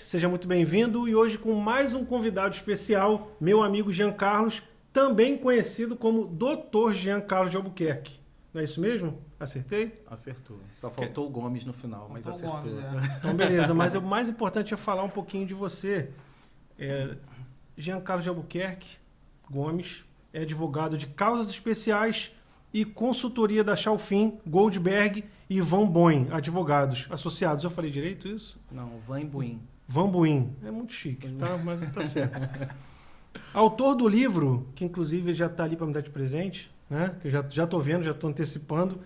seja muito bem-vindo. E hoje com mais um convidado especial, meu amigo Jean Carlos, também conhecido como Dr. Jean Carlos de Albuquerque. Não é isso mesmo? Acertei? Acertou. Só faltou o Gomes no final, mas Faltou acertou. Gomes, Então, beleza. Mas o mais importante é falar um pouquinho de você. Jean Carlos de Albuquerque Gomes é advogado de causas especiais e consultoria da Chalfin, Goldberg e Van Boin, advogados associados. Eu falei direito isso? Não, Van Buin. Van Boin. É muito chique, tá? Mas tá certo. Autor do livro, que inclusive já está ali para me dar de presente, né? Que eu já estou vendo, já estou antecipando.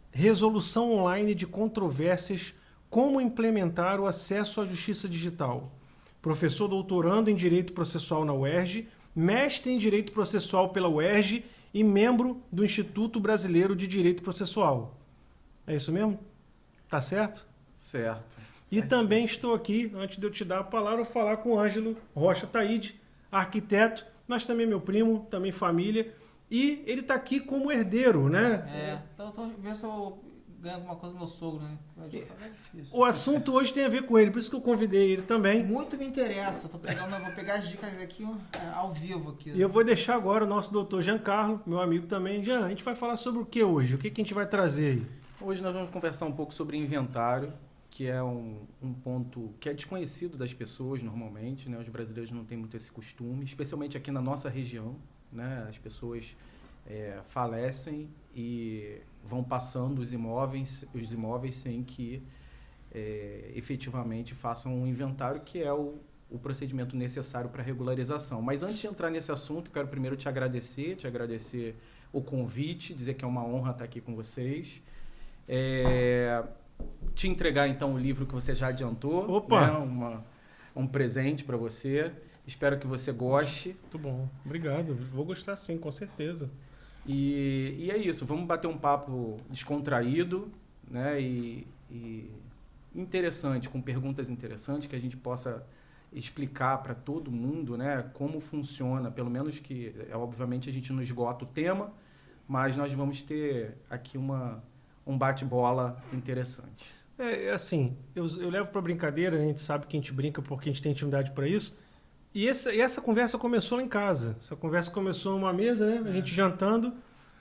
Resolução online de controvérsias, como implementar o acesso à justiça digital. Professor doutorando em Direito Processual na UERJ, mestre em Direito Processual pela UERJ e membro do Instituto Brasileiro de Direito Processual. É isso mesmo? Tá certo? Certo. E também estou aqui, antes de eu te dar a palavra, falar com o Ângelo Rocha Taide, arquiteto, mas também meu primo, também família. E ele está aqui como herdeiro, né? Então ver se eu ganho alguma coisa do meu sogro, né? É difícil. O assunto hoje tem a ver com ele, por isso que eu convidei ele também. Muito me interessa. Vou pegar as dicas aqui ao vivo aqui. E eu vou deixar agora o nosso doutor Giancarlo, meu amigo também. Jean, a gente vai falar sobre o que hoje? O que a gente vai trazer aí? Hoje nós vamos conversar um pouco sobre inventário, que é um ponto que é desconhecido das pessoas normalmente, né? Os brasileiros não têm muito esse costume, especialmente aqui na nossa região, né? As pessoas falecem e vão passando os imóveis sem que efetivamente façam um inventário, que é o procedimento necessário para regularização. Mas antes de entrar nesse assunto, quero primeiro te agradecer o convite, dizer que é uma honra estar aqui com vocês. Te entregar então o livro que você já adiantou. Opa! Né? Um presente para você. Espero que você goste. Muito bom, obrigado. Vou gostar sim, com certeza. E é isso, vamos bater um papo descontraído, né? E interessante, com perguntas interessantes, que a gente possa explicar para todo mundo, né, como funciona, pelo menos que, obviamente, a gente não esgota o tema, mas nós vamos ter aqui um bate-bola interessante. Assim, eu levo para brincadeira, a gente sabe que a gente brinca porque a gente tem intimidade para isso. E essa conversa começou lá em casa. Essa conversa começou numa mesa, né? A gente jantando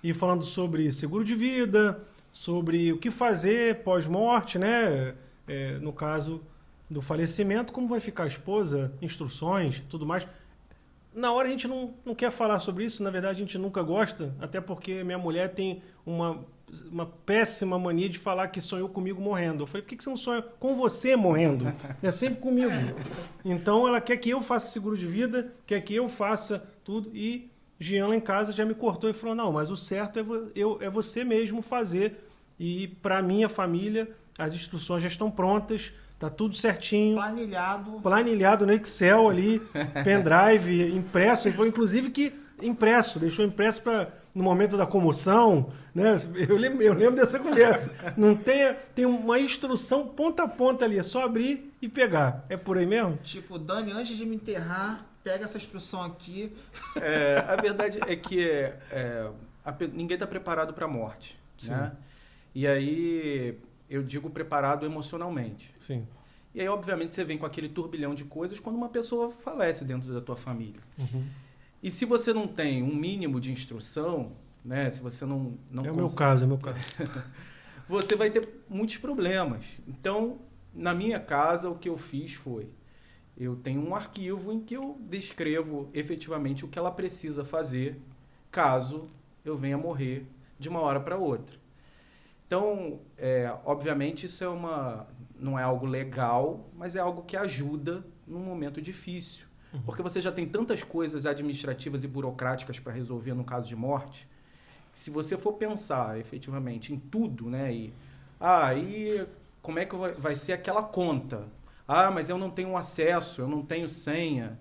e falando sobre seguro de vida, sobre o que fazer pós-morte, né? No caso do falecimento, como vai ficar a esposa, instruções, tudo mais. Na hora a gente não quer falar sobre isso, na verdade a gente nunca gosta, até porque minha mulher tem uma péssima mania de falar que sonhou comigo morrendo. Eu falei, por que você não sonha com você morrendo? É sempre comigo. Então ela quer que eu faça seguro de vida, quer que eu faça tudo. E Jean lá em casa já me cortou e falou, não, mas o certo é você mesmo fazer. E para minha família, as instruções já estão prontas, tá tudo certinho. Planilhado no Excel ali, pendrive, impresso. Ele falou, inclusive, que deixou impresso no momento da comoção, né? Eu lembro dessa conversa. Não tem uma instrução ponta a ponta ali, é só abrir e pegar. É por aí mesmo? Tipo, Dani, antes de me enterrar, pega essa instrução aqui. A verdade é que ninguém está preparado para a morte, né? E aí eu digo preparado emocionalmente. Sim. E aí, obviamente, você vem com aquele turbilhão de coisas quando uma pessoa falece dentro da tua família. Uhum. E se você não tem um mínimo de instrução, né? Se você não É o meu caso. Você vai ter muitos problemas. Então, na minha casa, o que eu fiz foi, eu tenho um arquivo em que eu descrevo efetivamente o que ela precisa fazer caso eu venha morrer de uma hora para outra. Então, obviamente, isso não é algo legal, mas é algo que ajuda num momento difícil. Porque você já tem tantas coisas administrativas e burocráticas para resolver no caso de morte, que se você for pensar efetivamente em tudo, né? E como é que vai ser aquela conta? Mas eu não tenho acesso, eu não tenho senha,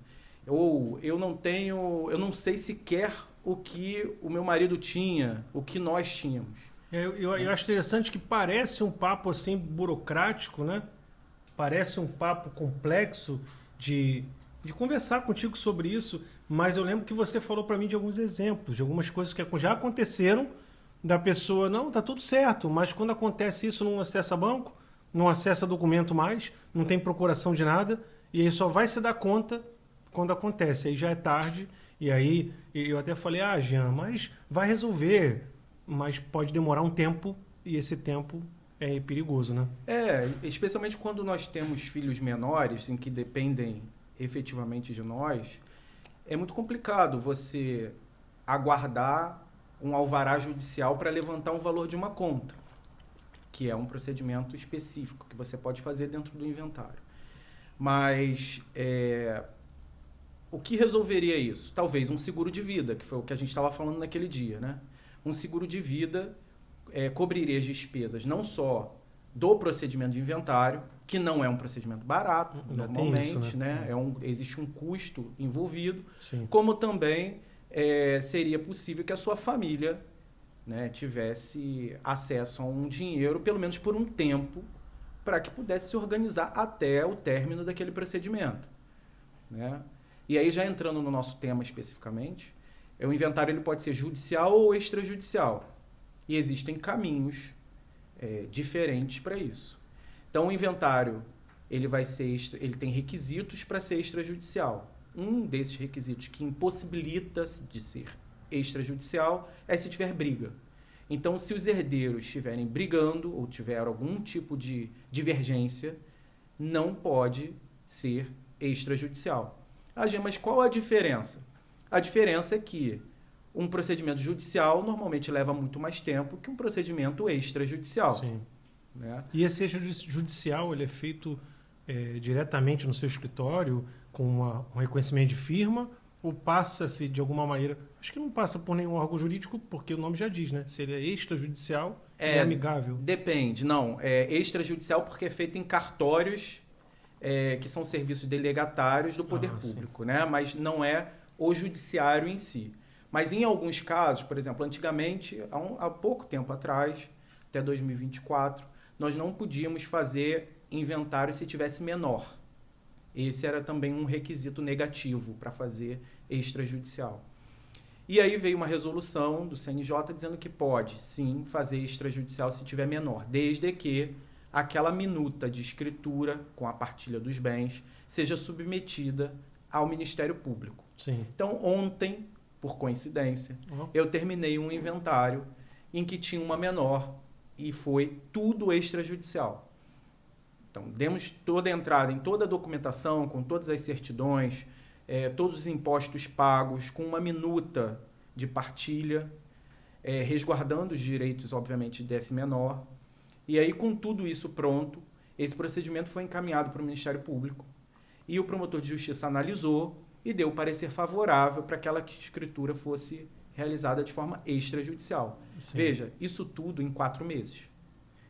ou eu não sei sequer o que o meu marido tinha, o que nós tínhamos. Eu acho interessante que parece um papo assim burocrático, né? Parece um papo complexo de conversar contigo sobre isso, mas eu lembro que você falou para mim de alguns exemplos, de algumas coisas que já aconteceram, da pessoa, não, tá tudo certo, mas quando acontece isso, não acessa banco, não acessa documento mais, não tem procuração de nada, e aí só vai se dar conta quando acontece. Aí já é tarde, e aí eu até falei, Jean, mas vai resolver, mas pode demorar um tempo, e esse tempo é perigoso, né? Especialmente quando nós temos filhos menores, em que dependem efetivamente de nós, é muito complicado você aguardar um alvará judicial para levantar um valor de uma conta, que é um procedimento específico que você pode fazer dentro do inventário. Mas o que resolveria isso? Talvez um seguro de vida, que foi o que a gente estava falando naquele dia, né? Um seguro de vida cobriria as despesas não só do procedimento de inventário, que não é um procedimento barato, normalmente, isso, né? Existe um custo envolvido, Sim. como também seria possível que a sua família, né, tivesse acesso a um dinheiro, pelo menos por um tempo, para que pudesse se organizar até o término daquele procedimento, né? E aí, já entrando no nosso tema especificamente, o inventário ele pode ser judicial ou extrajudicial. E existem caminhos diferentes para isso. Então, o inventário ele tem requisitos para ser extrajudicial. Um desses requisitos que impossibilita de ser extrajudicial é se tiver briga. Então, se os herdeiros estiverem brigando ou tiver algum tipo de divergência, não pode ser extrajudicial. Mas qual a diferença? A diferença é que um procedimento judicial normalmente leva muito mais tempo que um procedimento extrajudicial. Sim. Né? E esse extrajudicial ele é feito diretamente no seu escritório com um reconhecimento de firma ou passa-se de alguma maneira... Acho que não passa por nenhum órgão jurídico, porque o nome já diz, né? Se ele é extrajudicial, é amigável. Depende, não. É extrajudicial porque é feito em cartórios que são serviços delegatários do poder público, né? Mas não é o judiciário em si. Mas em alguns casos, por exemplo, antigamente, há pouco tempo atrás, até 2024, nós não podíamos fazer inventário se tivesse menor. Esse era também um requisito negativo para fazer extrajudicial. E aí veio uma resolução do CNJ dizendo que pode, sim, fazer extrajudicial se tiver menor, desde que aquela minuta de escritura com a partilha dos bens seja submetida ao Ministério Público. Sim. Então, ontem, por coincidência, eu terminei um inventário em que tinha uma menor e foi tudo extrajudicial. Então, demos toda a entrada em toda a documentação, com todas as certidões, todos os impostos pagos, com uma minuta de partilha, resguardando os direitos, obviamente, desse menor. E aí, com tudo isso pronto, esse procedimento foi encaminhado para o Ministério Público e o promotor de justiça analisou e deu o parecer favorável para que aquela escritura fosse realizada de forma extrajudicial. Sim. Veja, isso tudo em 4 meses.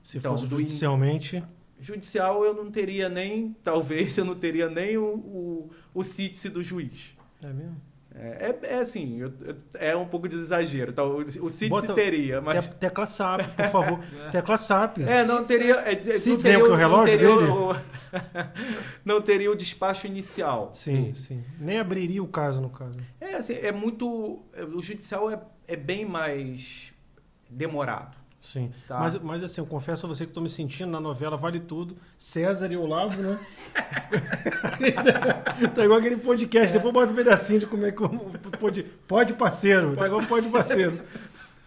Se fosse judicialmente... Judicial eu não teria nem, talvez eu não teria nem o cítice do juiz. É mesmo? Assim, é um pouco de exagero. Tá? O cítice teria, mas... Tecla SAP, por favor. Tecla SAP. Não teria... Cítice é o relógio dele? Não teria o despacho inicial. Sim, sim. Nem abriria o caso, no caso. Assim, o judicial é bem mais demorado. Sim, tá. Mas assim, eu confesso a você que estou me sentindo na novela Vale Tudo, César e Olavo, né? Tá igual aquele podcast, depois bota um pedacinho de como é que pode parceiro, tá igual pode parceiro.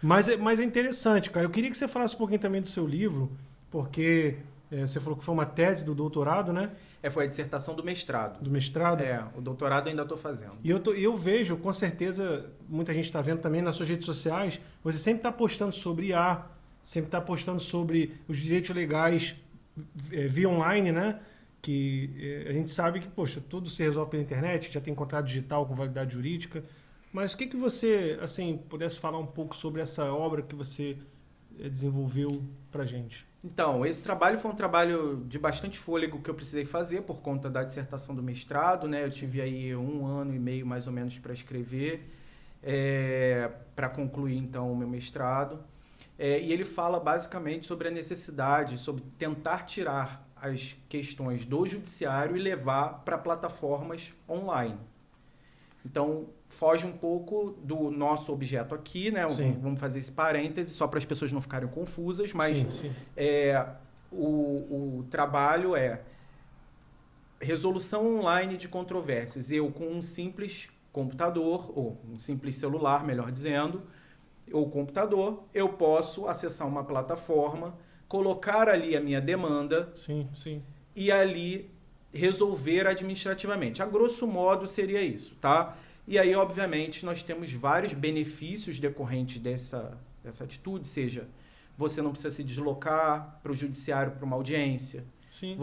Mas é interessante, cara. Eu queria que você falasse um pouquinho também do seu livro, porque você falou que foi uma tese do doutorado, né? Foi a dissertação do mestrado. Do mestrado? O doutorado eu ainda estou fazendo. E eu vejo, com certeza, muita gente está vendo também nas suas redes sociais, você sempre está postando sobre IA, sempre está postando sobre os direitos legais via online, né? Que a gente sabe que, poxa, tudo se resolve pela internet, já tem contrato digital com validade jurídica. Mas o que você, assim, pudesse falar um pouco sobre essa obra que você desenvolveu para a gente? Então, esse trabalho foi um trabalho de bastante fôlego que eu precisei fazer por conta da dissertação do mestrado, né? Eu tive aí 1 ano e meio, mais ou menos, para escrever, para concluir, então, o meu mestrado. E ele fala basicamente sobre a necessidade, sobre tentar tirar as questões do judiciário e levar para plataformas online. Então, foge um pouco do nosso objeto aqui, né? Vamos fazer esse parêntese só para as pessoas não ficarem confusas, mas sim. O trabalho resolução online de controvérsias. Eu, com um simples computador, ou um simples celular, melhor dizendo, ou computador, eu posso acessar uma plataforma, colocar ali a minha demanda Sim, sim. e ali resolver administrativamente. A grosso modo seria isso, tá? E aí, obviamente, nós temos vários benefícios decorrentes dessa atitude, seja, você não precisa se deslocar para o judiciário para uma audiência. Sim.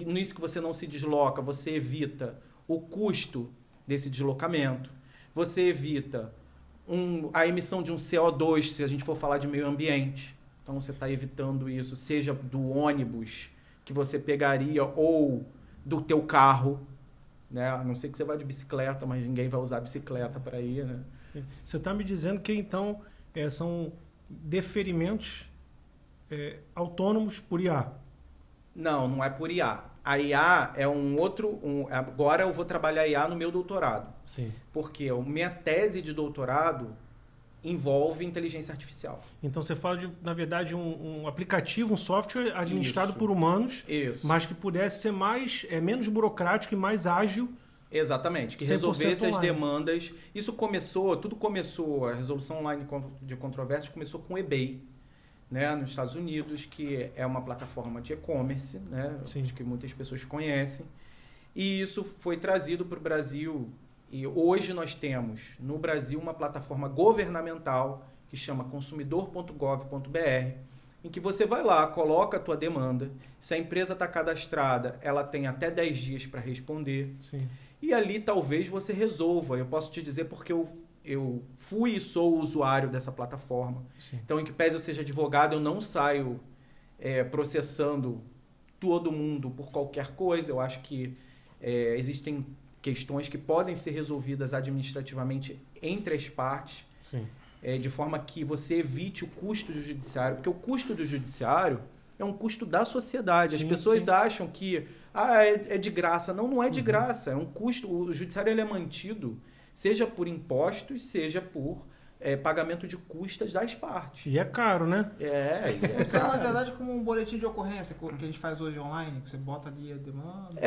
Nisso que você não se desloca, você evita o custo desse deslocamento. Você evita a emissão de um CO2, se a gente for falar de meio ambiente. Então, você está evitando isso, seja do ônibus que você pegaria ou do teu carro, né? A não ser que você vá de bicicleta, mas ninguém vai usar bicicleta para ir, né? Sim. Você está me dizendo que, então, são deferimentos autônomos por IA? Não, não é por IA. A IA é agora eu vou trabalhar IA no meu doutorado. Sim. Porque a minha tese de doutorado envolve inteligência artificial. Então você fala de, na verdade, um aplicativo, um software administrado Isso. por humanos, Isso. mas que pudesse ser menos burocrático e mais ágil. Exatamente, que 100% resolvesse as online. demandas. Tudo começou, a resolução online de controvérsias começou com o eBay, né, nos Estados Unidos, que é uma plataforma de e-commerce, né, acho que muitas pessoas conhecem. E isso foi trazido para o Brasil. E hoje nós temos no Brasil uma plataforma governamental que chama consumidor.gov.br, em que você vai lá, coloca a tua demanda. Se a empresa está cadastrada, ela tem até 10 dias para responder. Sim. E ali talvez você resolva. Eu posso te dizer porque eu fui e sou usuário dessa plataforma. Sim. Então, em que pese eu seja advogado, eu não saio processando todo mundo por qualquer coisa. Eu acho que existem questões que podem ser resolvidas administrativamente entre as partes, Sim. De forma que você evite o custo do judiciário, porque o custo do judiciário é um custo da sociedade. As Sim, pessoas sim. acham que é de graça. Não, não é de graça. É um custo. O judiciário ele é mantido, seja por impostos, seja por pagamento de custas das partes. E é caro, né? Funciona, na verdade, como um boletim de ocorrência que a gente faz hoje online, que você bota ali a demanda.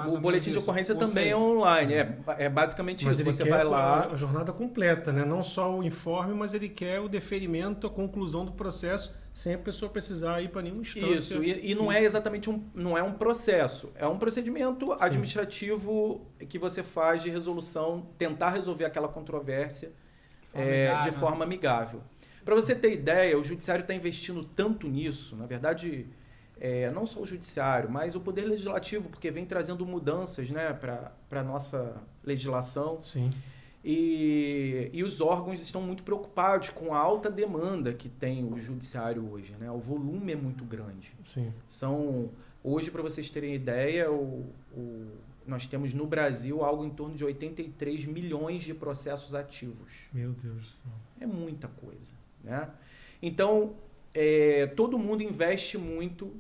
O boletim de ocorrência também é online. É basicamente Mas isso. ele Você quer vai lá. a jornada completa, né? Não só o informe, mas ele quer o deferimento, a conclusão do processo, sem a pessoa precisar ir para nenhuma instância. Isso, e não é exatamente não é um processo, é um procedimento administrativo que você faz de resolução, tentar resolver aquela controvérsia de forma amigável. Para você ter ideia, o judiciário está investindo tanto nisso, na verdade, não só o judiciário, mas o poder legislativo, porque vem trazendo mudanças, né, para a nossa legislação. Sim. E os órgãos estão muito preocupados com a alta demanda que tem o judiciário hoje, né? O volume é muito grande. Sim. Hoje, para vocês terem ideia, nós temos no Brasil algo em torno de 83 milhões de processos ativos. Meu Deus do céu. É muita coisa, né? Então, todo mundo investe muito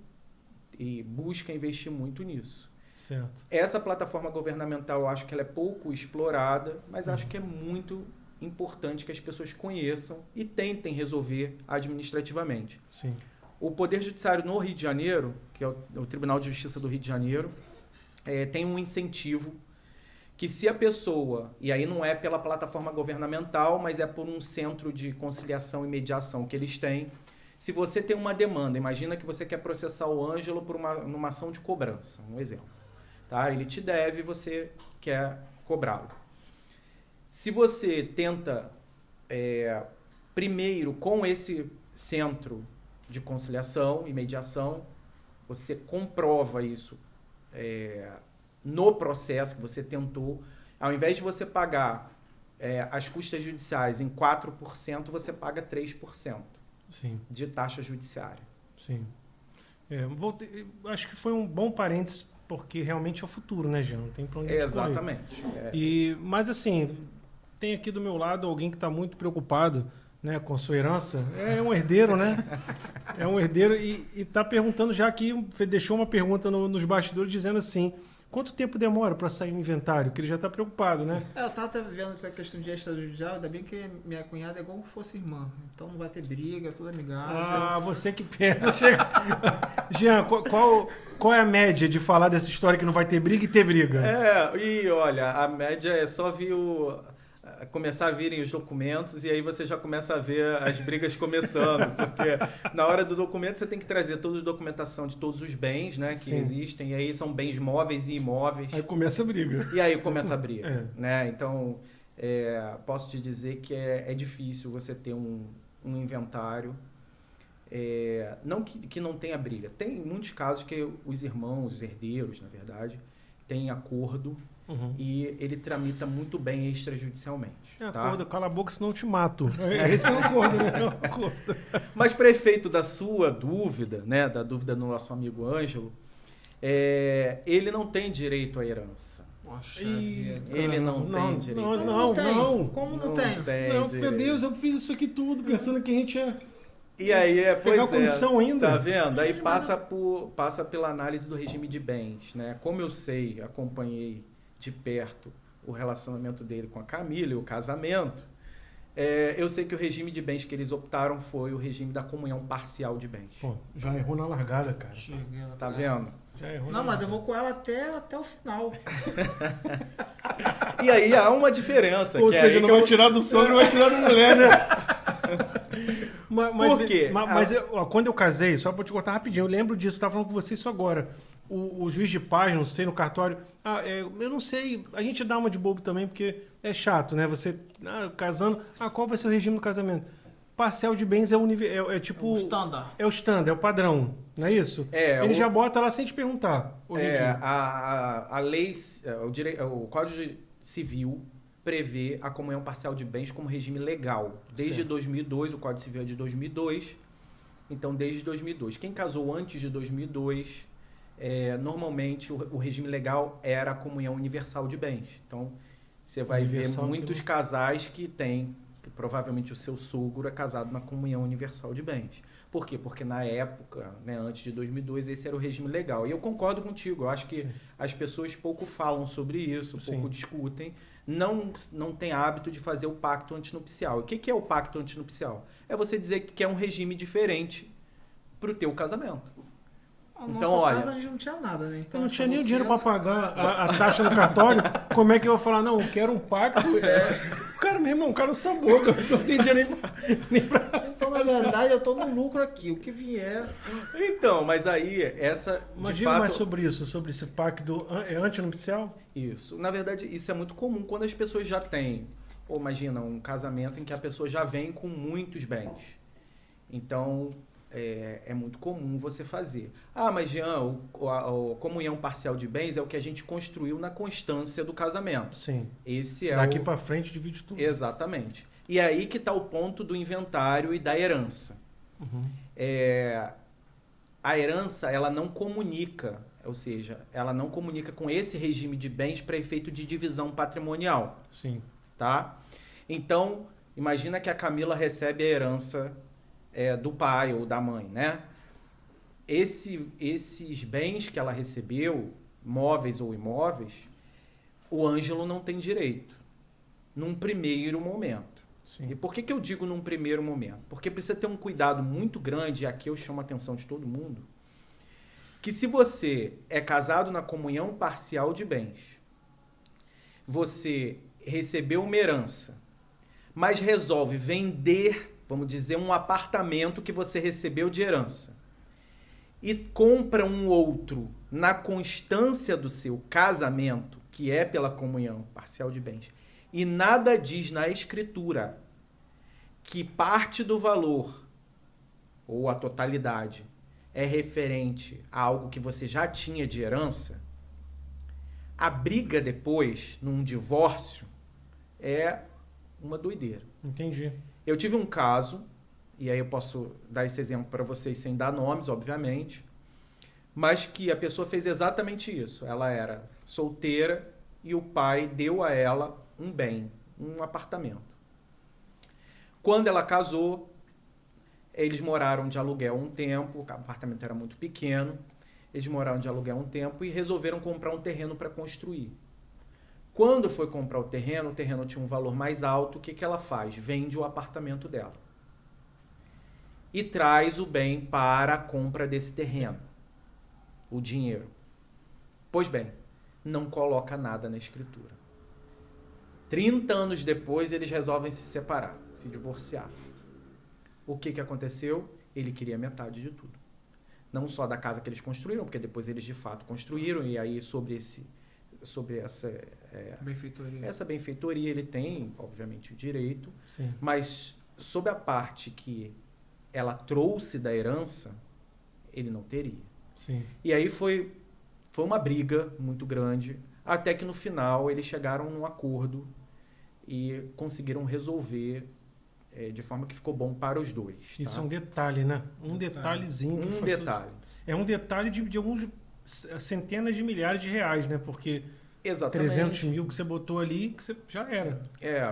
e busca investir muito nisso. Certo. Essa plataforma governamental, eu acho que ela é pouco explorada, mas acho que é muito importante que as pessoas conheçam e tentem resolver administrativamente. Sim. O Poder Judiciário no Rio de Janeiro, que é o Tribunal de Justiça do Rio de Janeiro, tem um incentivo que se a pessoa, e aí não é pela plataforma governamental, mas é por um centro de conciliação e mediação que eles têm. Se você tem uma demanda, imagina que você quer processar o Ângelo por numa ação de cobrança, um exemplo. Tá? Ele te deve e você quer cobrá-lo. Se você tenta, primeiro, com esse centro de conciliação e mediação, você comprova isso no processo que você tentou, ao invés de você pagar as custas judiciais em 4%, você paga 3% Sim. de taxa judiciária. Sim. Acho que foi um bom parênteses, porque realmente é o futuro, né, Jean? Não tem pra onde Exatamente. Mas assim, tem aqui do meu lado alguém que está muito preocupado, né, com a sua herança. É um herdeiro, né? É um herdeiro e está perguntando já aqui, deixou uma pergunta nos bastidores dizendo assim: Quanto tempo demora para sair o inventário? Que ele já está preocupado, né? Eu tava até vendo essa questão de extrajudicial, ainda bem que minha cunhada é igual se fosse irmã. Então não vai ter briga, tudo amigável. Ah, você que pensa. Jean, qual é a média de falar dessa história que não vai ter briga e ter briga? E olha, a média é só começar a virem os documentos e aí você já começa a ver as brigas começando, porque na hora do documento você tem que trazer toda a documentação de todos os bens, né, que existem, e aí são bens móveis e imóveis. Aí começa a briga. E aí começa a briga, né? Então, posso te dizer que é difícil você ter um inventário, não que não tenha briga. Tem muitos casos que os irmãos, os herdeiros, na verdade, têm acordo. E ele tramita muito bem extrajudicialmente. Acordo, cala a boca, senão eu te mato. Esse é o acordo, né? É o acordo. Mas para efeito da sua dúvida, né, da dúvida do nosso amigo Ângelo, ele não tem direito à herança. Poxa, Ele não tem direito. Não. Como não tem? Não, meu Deus, eu fiz isso aqui tudo pensando que a gente ia... E aí, pegar a comissão ainda. Tá vendo? Aí passa pela análise do regime de bens, né? Como eu sei, acompanhei de perto o relacionamento dele com a Camila e o casamento, eu sei que o regime de bens que eles optaram foi o regime da comunhão parcial de bens. Pô, já errou na largada, cara. Tá vendo? Já errou. Não, mas eu vou com ela até o final. E aí há uma diferença. Ou seja, não vai tirar do sogro, vai tirar da mulher, né? Por quê? Mas quando eu casei, só pra te contar rapidinho, eu lembro disso, eu tava falando com você isso agora. O juiz de paz, não sei, no cartório, eu não sei, a gente dá uma de bobo também, porque é chato, né? Você, casando, qual vai ser o regime do casamento? Parcial de bens é tipo... O standard. É o standard, é o padrão, não é isso? Ele já bota lá sem te perguntar. A lei, o Código Civil prevê a comunhão parcial de bens como regime legal. Desde 2002, o Código Civil é de 2002, então desde 2002. Quem casou antes de 2002... normalmente o regime legal era a comunhão universal de bens. Então, você vai ver muitos casais que provavelmente o seu sogro é casado na comunhão universal de bens. Por quê? Porque na época, né, antes de 2002, esse era o regime legal. E eu concordo contigo, eu acho que as pessoas pouco falam sobre isso, pouco discutem, não tem hábito de fazer o pacto antinupcial. O que é o pacto antinupcial? É você dizer que quer um regime diferente para o teu casamento. Então, olha, casa a gente não tinha nada, né? Então, eu não tinha nem o dinheiro para pagar a taxa no cartório. Como é que eu vou falar? Não, eu quero um pacto. Cara, meu irmão, cala essa boca. Você não tem dinheiro nem pra... Então, na verdade, eu tô no lucro aqui. O que vier... Então, mas aí, Mas diga mais sobre isso, sobre esse pacto antinupcial? Isso. Na verdade, isso é muito comum quando as pessoas já têm... imagina, um casamento em que a pessoa já vem com muitos bens. Então... É muito comum você fazer. Mas Jean, a comunhão parcial de bens é o que a gente construiu na constância do casamento. Sim. Esse Daqui para frente divide tudo. Exatamente. E aí que está o ponto do inventário e da herança. A herança, ela não comunica, ou seja, ela não comunica com esse regime de bens para efeito de divisão patrimonial. Sim. Tá? Então, imagina que a Camila recebe a herança do pai ou da mãe, né? Esses bens que ela recebeu, móveis ou imóveis, o Ângelo não tem direito, num primeiro momento. Sim. E por que eu digo num primeiro momento? Porque precisa ter um cuidado muito grande, e aqui eu chamo a atenção de todo mundo, que se você é casado na comunhão parcial de bens, você recebeu uma herança, mas resolve vender, vamos dizer, um apartamento que você recebeu de herança e compra um outro na constância do seu casamento, que é pela comunhão parcial de bens, e nada diz na escritura que parte do valor ou a totalidade é referente a algo que você já tinha de herança, a briga depois, num divórcio, é uma doideira. Entendi. Eu tive um caso, e aí eu posso dar esse exemplo para vocês sem dar nomes, obviamente, mas que a pessoa fez exatamente isso. Ela era solteira e o pai deu a ela um bem, um apartamento. Quando ela casou, eles moraram de aluguel um tempo, o apartamento era muito pequeno, Eles moraram de aluguel um tempo e resolveram comprar um terreno para construir. Quando foi comprar o terreno tinha um valor mais alto. O que, que ela faz? Vende o apartamento dela. E traz o bem para a compra desse terreno. O dinheiro. Pois bem, não coloca nada na escritura. 30 anos depois, eles resolvem se separar, se divorciar. O que, que aconteceu? Ele queria metade de tudo. Não só da casa que eles construíram, porque depois eles de fato construíram, e aí sobre essa benfeitoria ele tem, obviamente, o direito, Sim. mas sobre a parte que ela trouxe da herança, ele não teria. Sim. E aí foi uma briga muito grande, até que no final eles chegaram num acordo e conseguiram resolver de forma que ficou bom para os dois. Tá? Isso é um detalhe, né? Um detalhezinho. Um detalhe. É um detalhe de alguns centenas de milhares de reais, né? Porque Exatamente. 300 mil que você botou ali, que você já era.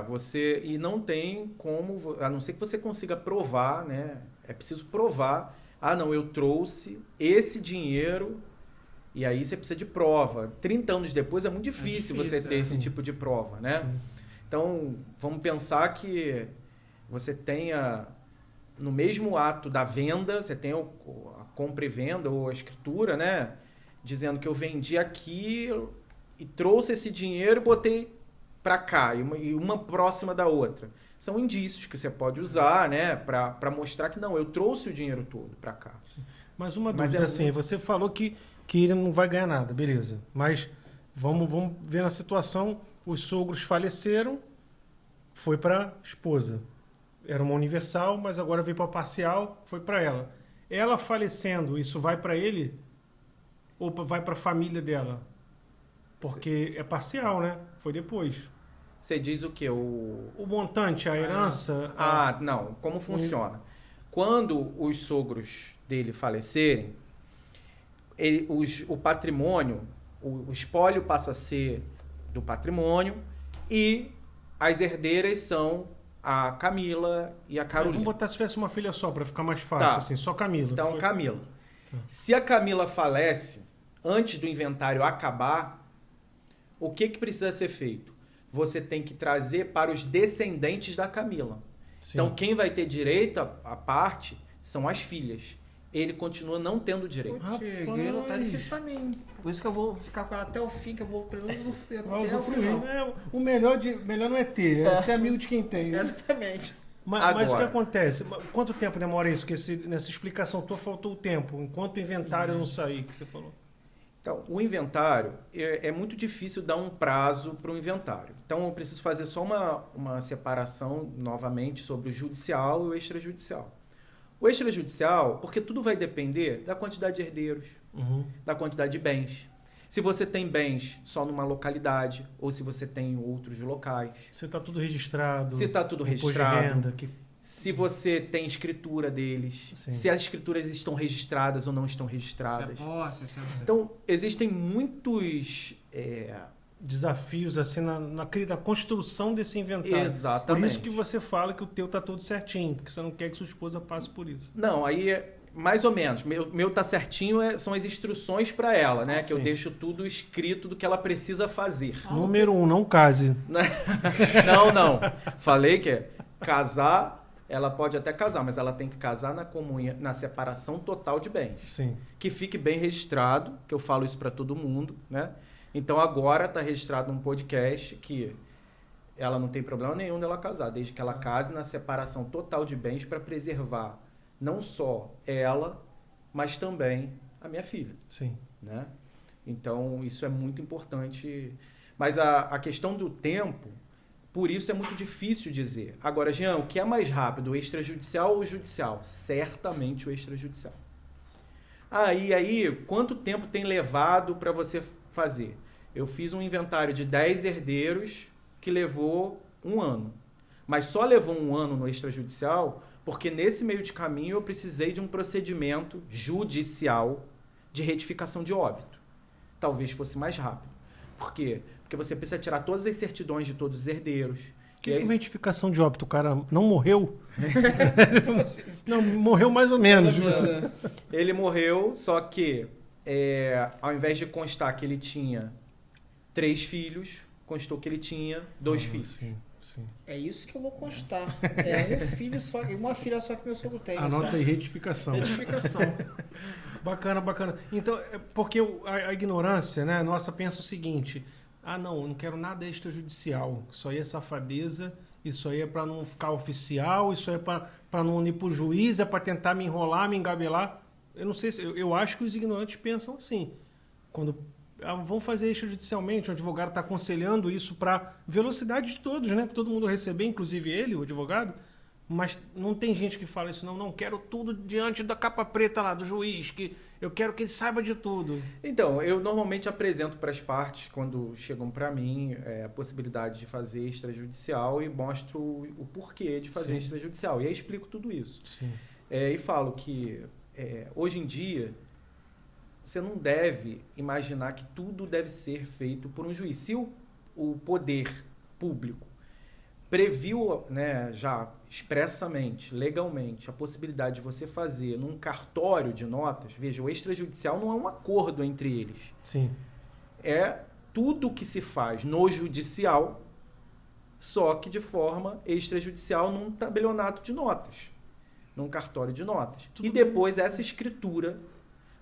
Você... E não tem como... A não ser que você consiga provar, né? É preciso provar. Ah, não, eu trouxe esse dinheiro... E aí você precisa de prova. 30 anos depois é muito difícil você ter esse tipo de prova, né? Sim. Então, vamos pensar que você tenha, no mesmo ato da venda, você tem a compra e venda ou a escritura, né? Dizendo que eu vendi aqui e trouxe esse dinheiro e botei para cá, e uma próxima da outra. São indícios que você pode usar, né? Para mostrar que não, eu trouxe o dinheiro todo para cá. Mas uma dúvida, assim, você falou que ele não vai ganhar nada, beleza. Mas vamos ver na situação, os sogros faleceram, foi para esposa. Era uma universal, mas agora veio para parcial, foi para ela. Ela falecendo, isso vai para ele ou vai para a família dela? Porque é parcial, né? Foi depois. Você diz o quê? O montante, a herança... Não. Como funciona? Quando os sogros dele falecerem, o patrimônio, o espólio passa a ser do patrimônio e as herdeiras são a Camila e a Carolina. Vamos botar se tivesse uma filha só, para ficar mais fácil, assim, só Camila. Então, Camila. Se a Camila falece, antes do inventário acabar, o que precisa ser feito? Você tem que trazer para os descendentes da Camila. Sim. Então, quem vai ter direito à parte são as filhas. Ele continua não tendo direito. Grilo tá difícil pra mim. Por isso que eu vou ficar com ela até o fim, que eu vou pelo menos até o final. O melhor não é ter, é ser amigo de quem tem. Né? Exatamente. Mas o que acontece? Quanto tempo demora isso? Porque nessa explicação tua faltou o tempo, enquanto o inventário não sair, que você falou. Então, o inventário, é muito difícil dar um prazo para o inventário. Então, eu preciso fazer só uma separação, novamente, sobre o judicial e o extrajudicial. O extrajudicial, porque tudo vai depender da quantidade de herdeiros, da quantidade de bens. Se você tem bens só numa localidade, ou se você tem em outros locais. Se está tudo registrado. Se está tudo registrado. De renda, se você tem escritura deles. Sim. Se as escrituras estão registradas ou não estão registradas. Então, existem muitos... desafios assim na construção desse inventário. Exatamente. Por isso que você fala que o teu tá tudo certinho, porque você não quer que sua esposa passe por isso. Não, aí mais ou menos. Meu tá certinho, são as instruções para ela, né? Que eu deixo tudo escrito do que ela precisa fazer. Número 1, não case. Não. Falei que casar, ela pode até casar, mas ela tem que casar na comunhão, na separação total de bens. Sim. Que fique bem registrado, que eu falo isso para todo mundo, né? Então agora está registrado num podcast que ela não tem problema nenhum dela casar, desde que ela case na separação total de bens para preservar não só ela, mas também a minha filha. Sim. Né? Então isso é muito importante. Mas a questão do tempo, por isso é muito difícil dizer. Agora, Jean, o que é mais rápido, o extrajudicial ou o judicial? Certamente o extrajudicial. Aí, quanto tempo tem levado para você fazer? Eu fiz um inventário de 10 herdeiros que levou 1 ano. Mas só levou 1 ano no extrajudicial porque nesse meio de caminho eu precisei de um procedimento judicial de retificação de óbito. Talvez fosse mais rápido. Por quê? Porque você precisa tirar todas as certidões de todos os herdeiros. Que é retificação de óbito? O cara não morreu? Não, morreu mais ou menos. Ele morreu, só que ao invés de constar que ele tinha 3 filhos, constou que ele tinha 2 filhos. Sim, sim. É isso que eu vou constar. É um filho só, uma filha só que meu sogro tem. Anota aí, retificação. Retificação. Bacana, bacana. Então, porque a ignorância, né, nossa, pensa o seguinte: não, eu não quero nada extrajudicial. Isso aí é safadeza, isso aí é para não ficar oficial, isso aí é para não ir pro juiz, é para tentar me enrolar, me engabelar. Eu não sei se. Eu acho que os ignorantes pensam assim. Quando vão fazer extrajudicialmente, o advogado está aconselhando isso para velocidade de todos, né? Para todo mundo receber, inclusive ele, o advogado. Mas não tem gente que fala isso, não quero tudo diante da capa preta lá do juiz, que eu quero que ele saiba de tudo. Então, eu normalmente apresento para as partes, quando chegam para mim, a possibilidade de fazer extrajudicial e mostro o porquê de fazer extrajudicial. E aí explico tudo isso. Sim. E falo que, hoje em dia, você não deve imaginar que tudo deve ser feito por um juiz. Se o poder público previu, né, já expressamente, legalmente, a possibilidade de você fazer num cartório de notas, veja, o extrajudicial não é um acordo entre eles. Sim. É tudo que se faz no judicial, só que de forma extrajudicial num tabelionato de notas, num cartório de notas. Tudo e depois essa escritura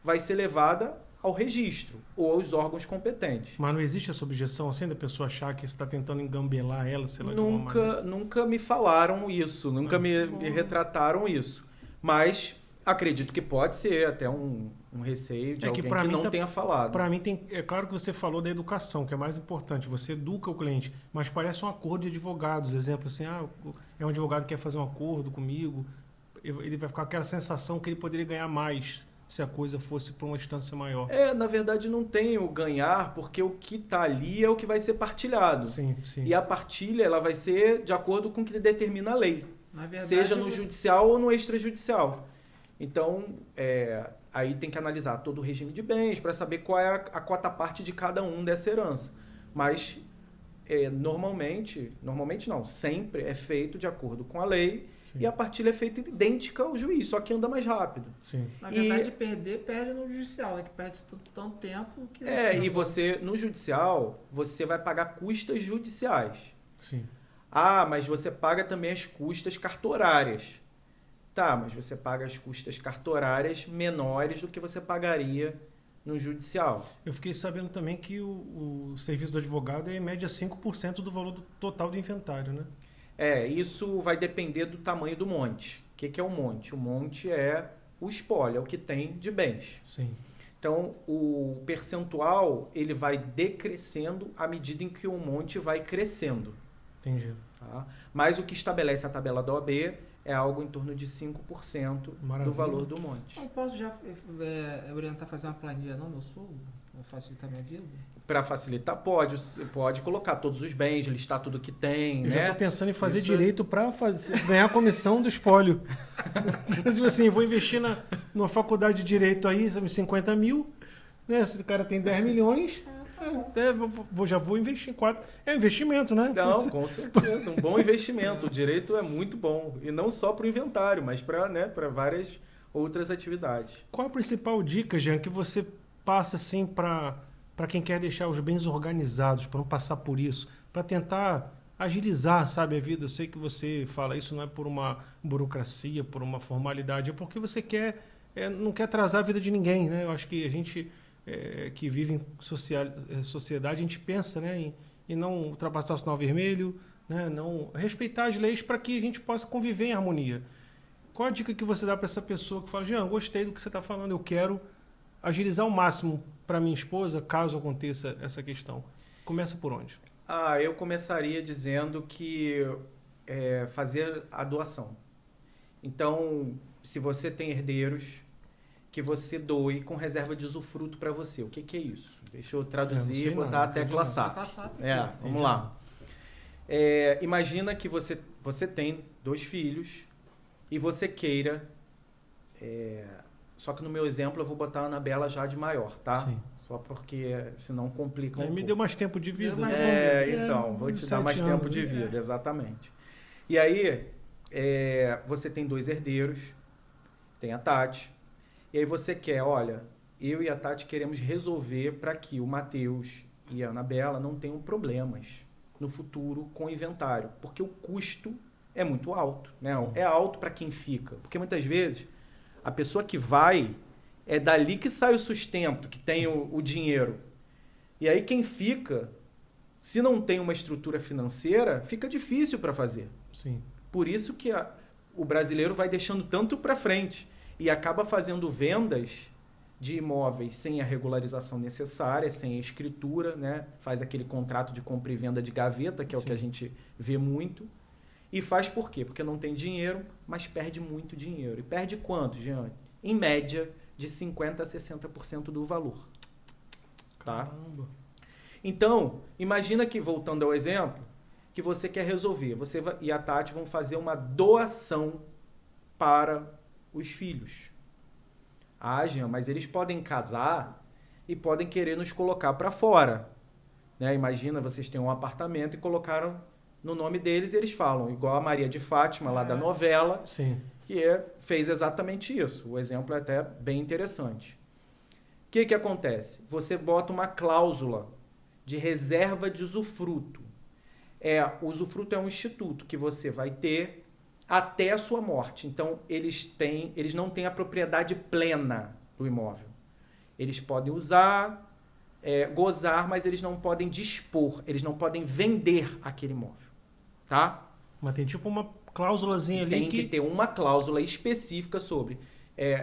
vai ser levada ao registro ou aos órgãos competentes. Mas não existe essa objeção assim da pessoa achar que você está tentando engambelar ela, sei lá, de alguma maneira? Nunca me falaram isso, nunca me retrataram isso. Mas acredito que pode ser até um receio de alguém que não tenha falado. Para mim, é claro que você falou da educação, que é mais importante. Você educa o cliente, mas parece um acordo de advogados. Exemplo assim, é um advogado que quer fazer um acordo comigo, ele vai ficar com aquela sensação que ele poderia ganhar mais se a coisa fosse para uma instância maior. Na verdade não tem o ganhar, porque o que está ali é o que vai ser partilhado. Sim, sim. E a partilha ela vai ser de acordo com o que determina a lei. Na verdade, seja no judicial ou no extrajudicial. Então, aí tem que analisar todo o regime de bens para saber qual é a cota-parte de cada um dessa herança. Mas, normalmente não, sempre é feito de acordo com a lei. Sim. E a partilha é feita idêntica ao juiz, só que anda mais rápido. Sim. Na verdade, perde no judicial, né? Que perde tanto tempo que... e você, no judicial, você vai pagar custas judiciais. Sim. Mas você paga também as custas cartorárias. Tá, mas você paga as custas cartorárias menores do que você pagaria no judicial. Eu fiquei sabendo também que o serviço do advogado é em média 5% do valor total do inventário, né? Isso vai depender do tamanho do monte. O que é o monte? O monte é o espólio, é o que tem de bens. Sim. Então, o percentual ele vai decrescendo à medida em que o monte vai crescendo. Entendi. Tá? Mas o que estabelece a tabela da OAB é algo em torno de 5% do valor do monte. Não posso já orientar a fazer uma planilha não, meu sogro? Vou facilitar minha vida? Para facilitar, pode colocar todos os bens, listar tudo que tem. Eu já estou pensando em fazer Isso direito para ganhar a comissão do espólio. Tipo assim, vou investir numa faculdade de direito aí, 50 mil, né? Se o cara tem 10 milhões, já vou investir em 4. É um investimento, né? Não, com certeza. Um bom investimento. O direito é muito bom. E não só para o inventário, mas para várias outras atividades. Qual a principal dica, Jean, que você passa assim para quem quer deixar os bens organizados, para não passar por isso, para tentar agilizar, sabe, a vida? Eu sei que você fala isso não é por uma burocracia, por uma formalidade, é porque você não quer atrasar a vida de ninguém, né? Eu acho que a gente que vive em sociedade, a gente pensa, né, em não ultrapassar o sinal vermelho, né, não respeitar as leis para que a gente possa conviver em harmonia. Qual a dica que você dá para essa pessoa que fala, Jean, gostei do que você está falando, eu quero agilizar ao máximo para minha esposa, caso aconteça essa questão? Começa por onde? Eu começaria dizendo que fazer a doação. Então, se você tem herdeiros, que você doe com reserva de usufruto para você. O que é isso? Deixa eu traduzir e botar a tecla SAP. Vamos lá. Imagina que você tem 2 filhos e você queira... Só que no meu exemplo eu vou botar a Anabela já de maior, tá? Sim. Só porque senão complica um pouco. Me deu mais tempo de vida. Então, vou te dar mais tempo de vida, exatamente. E aí, você tem 2 herdeiros, tem a Tati, e aí você quer, olha, eu e a Tati queremos resolver para que o Matheus e a Anabela não tenham problemas no futuro com o inventário, porque o custo é muito alto, né? É alto para quem fica, porque muitas vezes a pessoa que vai é dali que sai o sustento, que tem o dinheiro. E aí quem fica, se não tem uma estrutura financeira, fica difícil para fazer. Sim. Por isso que o brasileiro vai deixando tanto para frente e acaba fazendo vendas de imóveis sem a regularização necessária, sem a escritura, né? Faz aquele contrato de compra e venda de gaveta, que é o que a gente vê muito. E faz por quê? Porque não tem dinheiro, mas perde muito dinheiro. E perde quanto, Jean? Em média, de 50% a 60% do valor. Tá? Caramba. Então, imagina que, voltando ao exemplo, que você quer resolver. Você e a Tati vão fazer uma doação para os filhos. Ah, Jean, mas eles podem casar e podem querer nos colocar para fora. Né? Imagina, vocês têm um apartamento e colocaram no nome deles e eles falam, igual a Maria de Fátima, lá da novela, Sim. que fez exatamente isso. O exemplo é até bem interessante. O que acontece? Você bota uma cláusula de reserva de usufruto. O usufruto é um instituto que você vai ter até a sua morte. Então, eles não têm a propriedade plena do imóvel. Eles podem usar, gozar, mas eles não podem dispor, eles não podem vender aquele imóvel. Tá? Mas tem tipo uma cláusulazinha ali Tem que ter uma cláusula específica sobre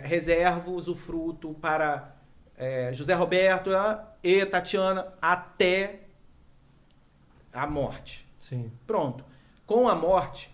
reserva, usufruto para José Roberto e Tatiana até a morte. Sim. Pronto. Com a morte,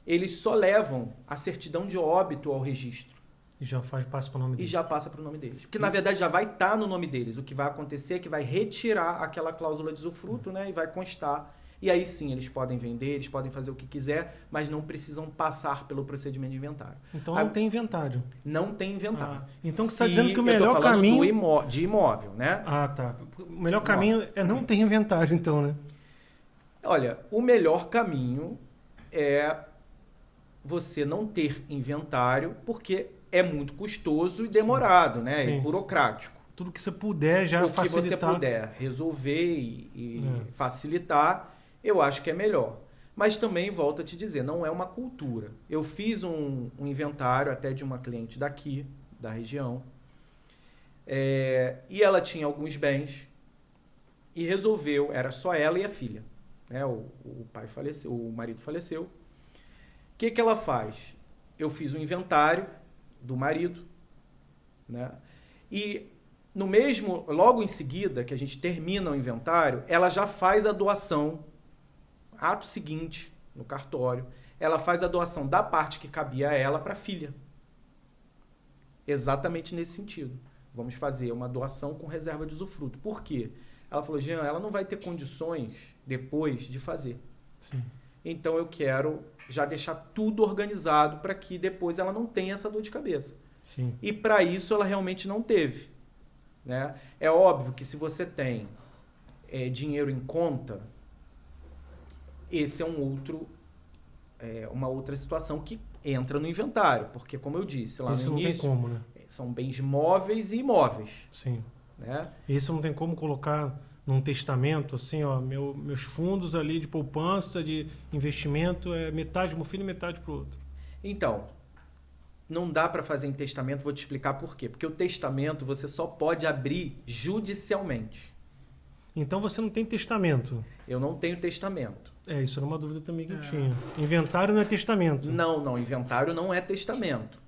eles só levam a certidão de óbito ao registro. E já passa para o nome E dele. já passa para o nome deles. Porque, na verdade, já vai estar no nome deles. O que vai acontecer é que vai retirar aquela cláusula de usufruto, né? E vai constar. E aí sim, eles podem vender, eles podem fazer o que quiser, mas não precisam passar pelo procedimento de inventário. Então não tem inventário. Não tem inventário. Então você está dizendo que o eu melhor tô falando caminho... de imóvel, né? Ah, tá. O melhor caminho é não ter inventário, então, né? Olha, o melhor caminho é você não ter inventário, porque é muito custoso e demorado, né? Sim. E burocrático. Tudo que você puder já facilitar. O que você puder resolver e facilitar, eu acho que é melhor. Mas também, volto a te dizer, não é uma cultura. Eu fiz um inventário até de uma cliente daqui, da região, e ela tinha alguns bens e resolveu, era só ela e a filha. Né? O pai faleceu, o marido faleceu. O que ela faz? Eu fiz um inventário do marido, né? E logo em seguida que a gente termina o inventário, ela já faz a doação, ato seguinte, no cartório, ela faz a doação da parte que cabia a ela para a filha. Exatamente nesse sentido. Vamos fazer uma doação com reserva de usufruto. Por quê? Ela falou, Jean, ela não vai ter condições depois de fazer. Sim. Então eu quero já deixar tudo organizado para que depois ela não tenha essa dor de cabeça. Sim. E para isso ela realmente não teve. Né? É óbvio que se você tem dinheiro em conta, esse é uma outra situação que entra no inventário. Porque, como eu disse lá Isso no início, não tem como, né? São bens móveis e imóveis. Sim. Né? Isso não tem como colocar num testamento, assim, ó, meus fundos ali de poupança, de investimento, metade pro meu filho e metade pro outro. Então, não dá para fazer em testamento, vou te explicar por quê. Porque o testamento você só pode abrir judicialmente. Então você não tem testamento. Eu não tenho testamento. Isso era uma dúvida também que eu tinha. Inventário não é testamento. Não, inventário não é testamento.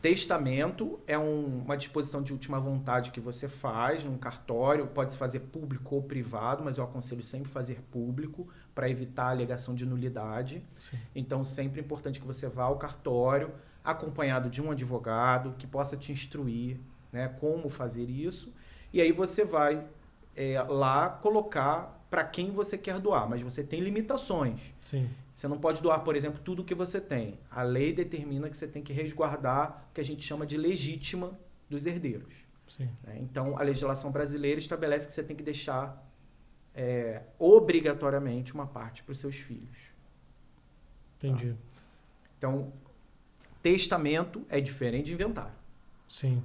Testamento é uma disposição de última vontade que você faz num cartório, pode se fazer público ou privado, mas eu aconselho sempre fazer público para evitar a alegação de nulidade. Sim. Então, sempre é importante que você vá ao cartório acompanhado de um advogado que possa te instruir, né, como fazer isso. E aí você vai lá colocar para quem você quer doar, mas você tem limitações. Sim. Você não pode doar, por exemplo, tudo que você tem. A lei determina que você tem que resguardar o que a gente chama de legítima dos herdeiros. Sim. Então, a legislação brasileira estabelece que você tem que deixar obrigatoriamente uma parte para os seus filhos. Entendi. Tá? Então, testamento é diferente de inventário. Sim.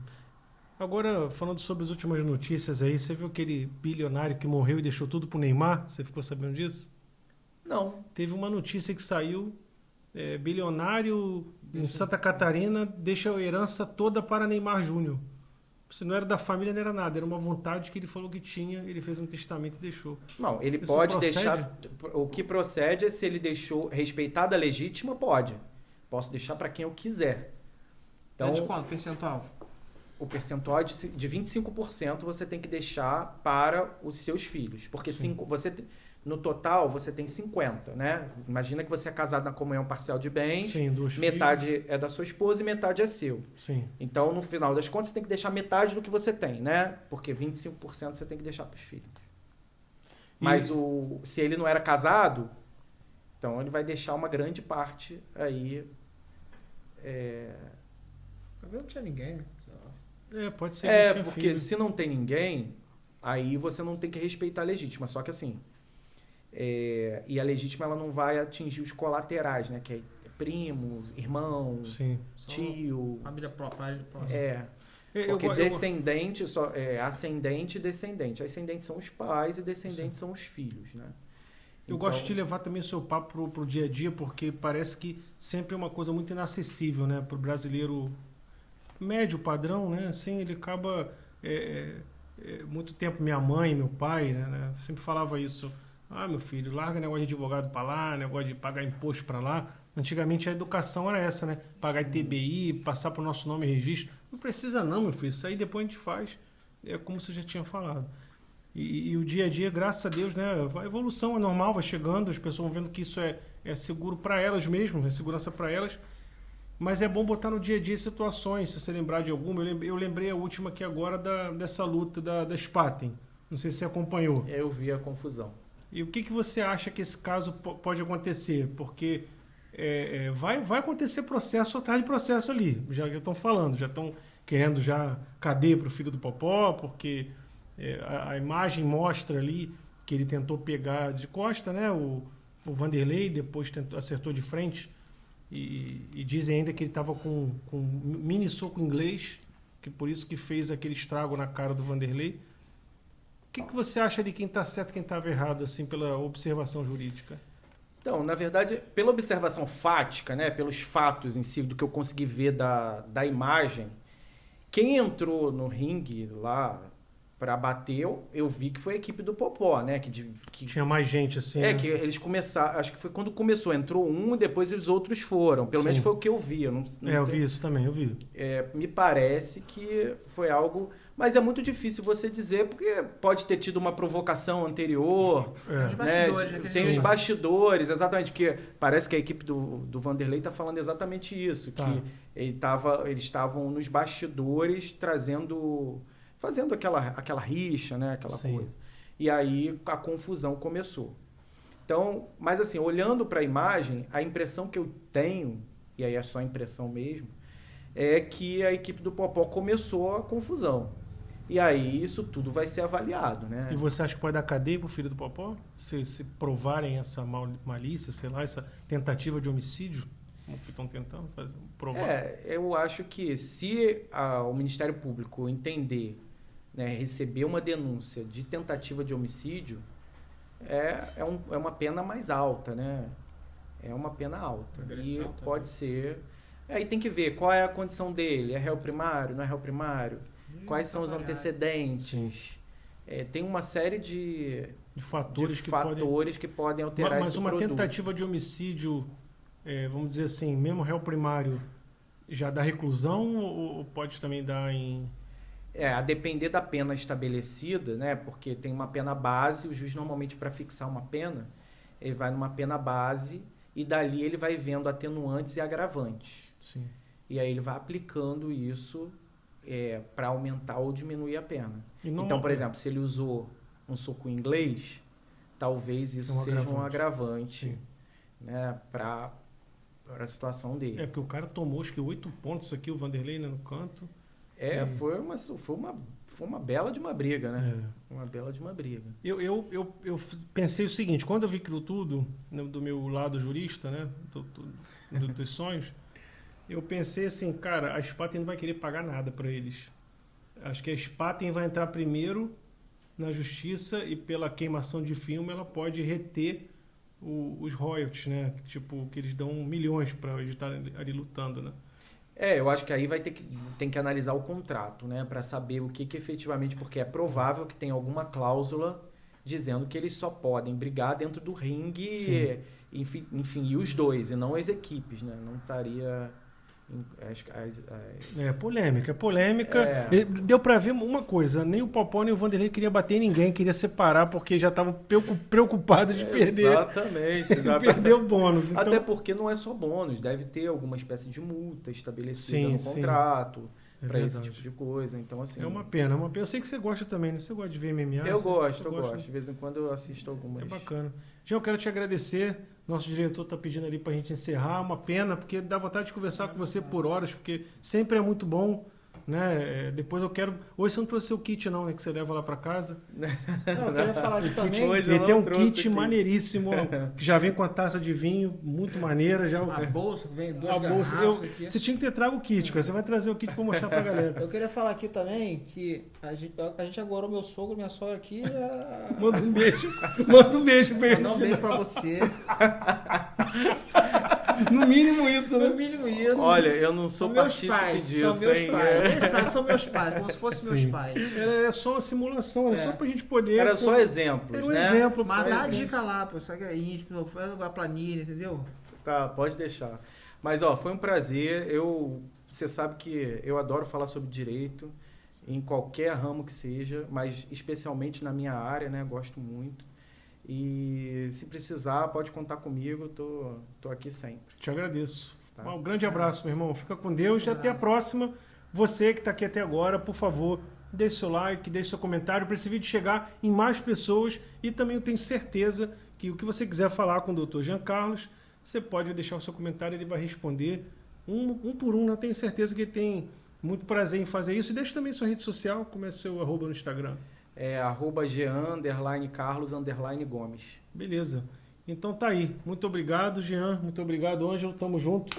Agora, falando sobre as últimas notícias aí, você viu aquele bilionário que morreu e deixou tudo pro Neymar? Você ficou sabendo disso? Não. Teve uma notícia que saiu, bilionário em Santa Catarina deixa a herança toda para Neymar Júnior. Se não era da família, não era nada. Era uma vontade que ele falou que tinha, ele fez um testamento e deixou. Não, ele Isso pode procede? deixar... O que procede é se ele deixou respeitada a legítima, pode. Posso deixar para quem eu quiser. Então, de Então, quanto? Percentual? o percentual de 25% você tem que deixar para os seus filhos. Porque no total você tem 50, né? Imagina que você é casado na comunhão parcial de bens, Sim, duas metade é da sua esposa e metade é seu. Sim. Então, no final das contas, você tem que deixar metade do que você tem, né? Porque 25% você tem que deixar para os filhos. Mas se ele não era casado, então ele vai deixar uma grande parte aí. Talvez não tinha ninguém, né? Pode ser que tinha Porque filho. se não tem ninguém, aí você não tem que respeitar a legítima. Só que assim, e a legítima ela não vai atingir os colaterais, né? Que é primo, irmão, Sim. tio. Família própria. Porque descendente é ascendente e descendente. Ascendente são os pais e descendentes são os filhos, né? Eu gosto de levar também o seu papo pro dia a dia, porque parece que sempre é uma coisa muito inacessível, né? Pro brasileiro médio padrão, né? Assim, ele acaba... muito tempo, minha mãe, meu pai, né? Sempre falava isso. Ah, meu filho, larga negócio de advogado para lá, negócio de pagar imposto para lá. Antigamente a educação era essa, né? Pagar ITBI, passar pro nosso nome e registro. Não precisa não, meu filho. Isso aí depois a gente faz. É como você já tinha falado. E o dia a dia, graças a Deus, né? A evolução é normal, vai chegando, as pessoas vão vendo que isso é seguro para elas mesmo, é segurança para elas. Mas é bom botar no dia a dia situações, se você lembrar de alguma. Eu lembrei a última aqui agora dessa luta da Spaten. Não sei se você acompanhou. Eu vi a confusão. E o que você acha que esse caso pode acontecer? Porque vai acontecer processo atrás de processo ali. Já estão falando, já estão querendo cadeia para o filho do Popó, porque a imagem mostra ali que ele tentou pegar de costa, né, o Vanderlei, depois acertou de frente. E dizem ainda que ele estava com mini soco inglês, que por isso que fez aquele estrago na cara do Vanderlei. O que você acha de quem está certo e quem estava errado, assim, pela observação jurídica? Então, na verdade, pela observação fática, né, pelos fatos em si, do que eu consegui ver da imagem, quem entrou no ringue lá para bater, eu vi que foi a equipe do Popó, né? Que tinha mais gente, assim. Né? Que eles começaram, acho que foi quando começou, entrou um e depois os outros foram. Pelo menos foi o que eu vi. Eu vi isso também, eu vi. Me parece que foi algo... Mas é muito difícil você dizer, porque pode ter tido uma provocação anterior. Tem os bastidores. Né? Tem os bastidores, exatamente. Porque parece que a equipe do Vanderlei está falando exatamente isso. Tá. Que eles estavam nos bastidores fazendo aquela rixa, né? Aquela coisa. E aí a confusão começou. Então, mas assim, olhando para a imagem, a impressão que eu tenho, e aí é só impressão mesmo, é que a equipe do Popó começou a confusão. E aí isso tudo vai ser avaliado, né? E você acha que pode dar cadeia pro filho do Popó? Se provarem essa malícia, sei lá, essa tentativa de homicídio? Como que estão tentando provar? Eu acho que se o Ministério Público entender, né, receber uma denúncia de tentativa de homicídio, é uma pena mais alta, né? É uma pena alta. E pode ser... Aí tem que ver qual é a condição dele. É réu primário? Não é réu primário? Quais são os antecedentes? Tem uma série de fatores que podem alterar esse produto. Mas uma tentativa de homicídio, vamos dizer assim, mesmo réu primário, já dá reclusão ou pode também dar em... A depender da pena estabelecida, né? Porque tem uma pena base, o juiz normalmente para fixar uma pena, ele vai numa pena base e dali ele vai vendo atenuantes e agravantes. Sim. E aí ele vai aplicando isso para aumentar ou diminuir a pena. Então, por exemplo, se ele usou um soco inglês, talvez isso seja um agravante, né, para a situação dele. Porque o cara tomou acho que 8 pontos aqui, o Vanderlei, né, no canto. Foi uma bela de uma briga, né? Uma bela de uma briga. Eu pensei o seguinte, quando eu vi aquilo tudo, do meu lado jurista, né, dos sonhos, eu pensei assim, cara, a Spaten não vai querer pagar nada para eles. Acho que a Spaten vai entrar primeiro na justiça e pela queimação de filme ela pode reter os royalties, né? Tipo, que eles dão milhões para eles estarem ali lutando, né? Eu acho que aí tem que analisar o contrato, né? Para saber o que efetivamente, porque é provável que tenha alguma cláusula dizendo que eles só podem brigar dentro do ringue, enfim, e os dois, e não as equipes, né? Não estaria... Polêmica. Deu pra ver uma coisa, nem o Popó nem o Vanderlei queria bater em ninguém, queria separar porque já estavam preocupados de perder. Exatamente. Perder o bônus. Então... Até porque não é só bônus, deve ter alguma espécie de multa estabelecida no contrato para esse tipo de coisa. Então, assim. É uma pena. Eu sei que você gosta também, né? Você gosta de ver MMA? Eu gosto. De vez em quando eu assisto algumas. É bacana. Jean, eu quero te agradecer. Nosso diretor está pedindo ali para a gente encerrar. Uma pena, porque dá vontade de conversar com você por horas, porque sempre é muito bom, né? Depois eu quero... Hoje você não trouxe seu kit não, né? Que você leva lá para casa. Não, eu queria falar aqui também. Ele tem um kit maneiríssimo, que já vem com a taça de vinho, muito maneira. Já... A bolsa, vem duas garrafas aqui. Você tinha que ter trago o kit, cara. Você vai trazer o kit para mostrar para a galera. Eu queria falar aqui também que a gente agorou meu sogro, minha sogra aqui. Manda um beijo. Manda um beijo pra ele. Manda um beijo pra você. No mínimo isso, né? No mínimo isso. Olha, eu não sou partícipe disso, são meus pais. Quem sabe, são meus pais, como se fossem meus pais. Era só uma simulação, era só pra gente poder... Era só exemplos, era um né? exemplo. Mas dá a dica lá, pô. Isso aqui é íntimo, foi a planilha, entendeu? Tá, pode deixar. Mas, foi um prazer. Você sabe que eu adoro falar sobre direito, em qualquer ramo que seja, mas especialmente na minha área, né? Gosto muito. E se precisar, pode contar comigo, tô aqui sempre. Te agradeço. Tá? Um grande abraço, meu irmão. Fica com Deus e até a próxima. Você que está aqui até agora, por favor, deixe seu like, deixe seu comentário para esse vídeo chegar em mais pessoas. E também eu tenho certeza que o que você quiser falar com o Dr. Jean Carlos, você pode deixar o seu comentário, ele vai responder um por um. Eu tenho certeza que ele tem muito prazer em fazer isso. E deixe também sua rede social, como é seu @ no Instagram. É @Jean_Carlos_Gomes. Beleza. Então tá aí. Muito obrigado, Jean. Muito obrigado, Ângelo. Tamo junto.